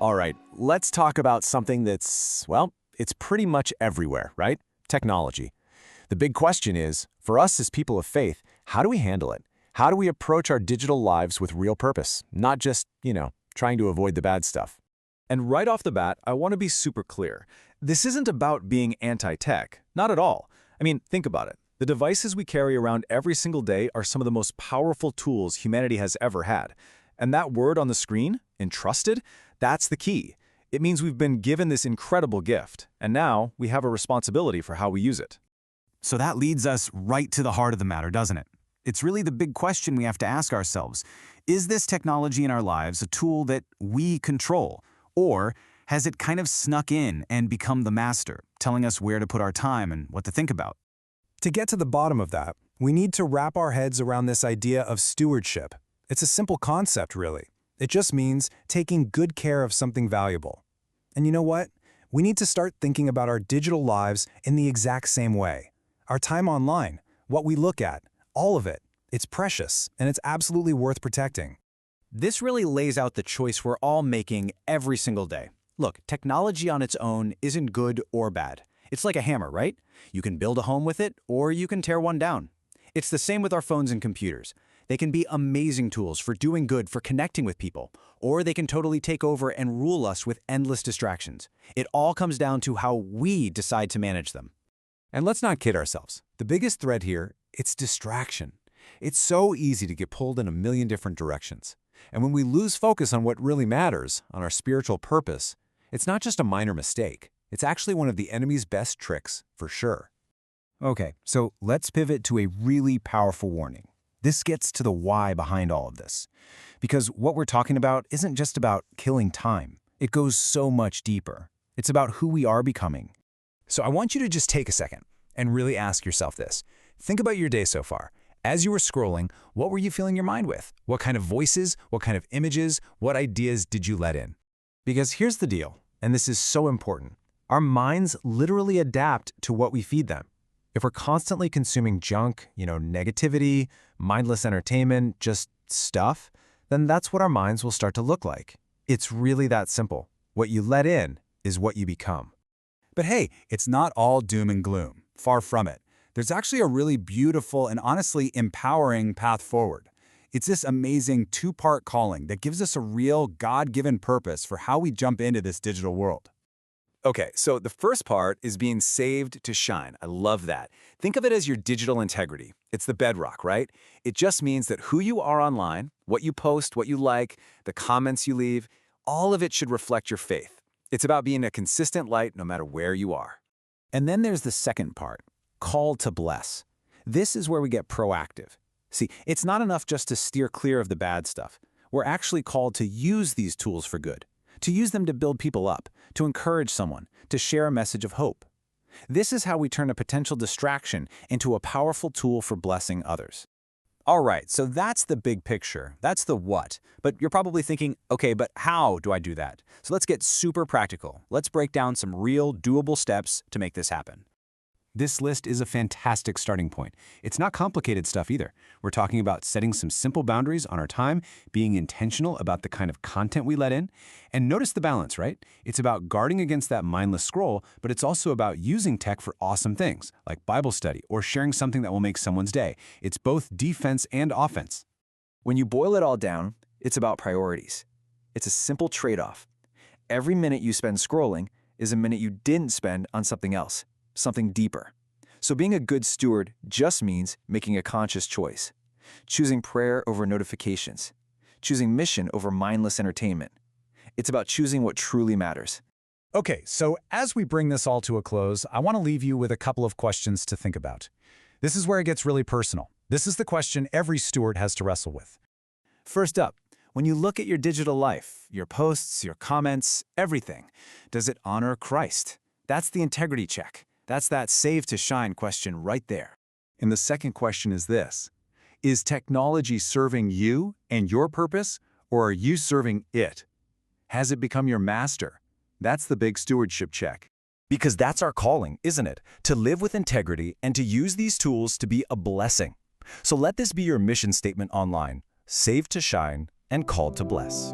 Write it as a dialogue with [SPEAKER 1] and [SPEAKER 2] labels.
[SPEAKER 1] All right, let's talk about something that's, well, it's pretty much everywhere, right? Technology. The big question is, for us as people of faith, how do we handle it? How do we approach our digital lives with real purpose, not just, trying to avoid the bad stuff?
[SPEAKER 2] And right off the bat, I want to be super clear. This isn't about being anti-tech. Not at all. I mean, think about it. The devices we carry around every single day are some of the most powerful tools humanity has ever had. And that word on the screen, entrusted, that's the key. It means we've been given this incredible gift, and now we have a responsibility for how we use it.
[SPEAKER 3] So that leads us right to the heart of the matter, doesn't it? It's really the big question we have to ask ourselves. Is this technology in our lives a tool that we control? Or has it kind of snuck in and become the master, telling us where to put our time and what to think about?
[SPEAKER 4] To get to the bottom of that, we need to wrap our heads around this idea of stewardship. It's a simple concept, really. It just means taking good care of something valuable. And you know what? We need to start thinking about our digital lives in the exact same way. Our time online, what we look at, all of it, it's precious, and it's absolutely worth protecting.
[SPEAKER 5] This really lays out the choice we're all making every single day. Look, technology on its own isn't good or bad. It's like a hammer, right? You can build a home with it, or you can tear one down. It's the same with our phones and computers. They can be amazing tools for doing good, for connecting with people, or they can totally take over and rule us with endless distractions. It all comes down to how we decide to manage them.
[SPEAKER 1] And let's not kid ourselves. The biggest threat here, it's distraction. It's so easy to get pulled in a million different directions. And when we lose focus on what really matters, on our spiritual purpose, it's not just a minor mistake. It's actually one of the enemy's best tricks, for sure.
[SPEAKER 3] Okay, so let's pivot to a really powerful warning. This gets to the why behind all of this. Because what we're talking about isn't just about killing time. It goes so much deeper. It's about who we are becoming.
[SPEAKER 4] So I want you to just take a second and really ask yourself this. Think about your day so far. As you were scrolling, what were you filling your mind with? What kind of voices, what kind of images, what ideas did you let in?
[SPEAKER 1] Because here's the deal, and this is so important. Our minds literally adapt to what we feed them. If we're constantly consuming junk, negativity, mindless entertainment, just stuff, then that's what our minds will start to look like. It's really that simple. What you let in is what you become.
[SPEAKER 6] But hey, it's not all doom and gloom. Far from it. There's actually a really beautiful and honestly empowering path forward. It's this amazing two-part calling that gives us a real God-given purpose for how we jump into this digital world.
[SPEAKER 2] Okay, so the first part is being saved to shine. I love that. Think of it as your digital integrity. It's the bedrock, right? It just means that who you are online, what you post, what you like, the comments you leave, all of it should reflect your faith. It's about being a consistent light no matter where you are.
[SPEAKER 5] And then there's the second part, call to bless. This is where we get proactive. See, it's not enough just to steer clear of the bad stuff. We're actually called to use these tools for good, to use them to build people up, to encourage someone, to share a message of hope. This is how we turn a potential distraction into a powerful tool for blessing others. All right, so that's the big picture. That's the what. But you're probably thinking, okay, but how do I do that? So let's get super practical. Let's break down some real, doable steps to make this happen.
[SPEAKER 3] This list is a fantastic starting point. It's not complicated stuff either. We're talking about setting some simple boundaries on our time, being intentional about the kind of content we let in. And notice the balance, right? It's about guarding against that mindless scroll, but it's also about using tech for awesome things, like Bible study or sharing something that will make someone's day. It's both defense and offense.
[SPEAKER 7] When you boil it all down, it's about priorities. It's a simple trade-off. Every minute you spend scrolling is a minute you didn't spend on something else. Something deeper. So being a good steward just means making a conscious choice, choosing prayer over notifications, choosing mission over mindless entertainment. It's about choosing what truly matters.
[SPEAKER 4] Okay, so as we bring this all to a close, I want to leave you with a couple of questions to think about. This is where it gets really personal. This is the question every steward has to wrestle with.
[SPEAKER 5] First up, when you look at your digital life, your posts, your comments, everything, does it honor Christ? That's the integrity check. That's that save to shine question right there.
[SPEAKER 2] And the second question is this. Is technology serving you and your purpose, or are you serving it? Has it become your master? That's the big stewardship check.
[SPEAKER 3] Because that's our calling, isn't it? To live with integrity and to use these tools to be a blessing. So let this be your mission statement online. Saved to shine and called to bless.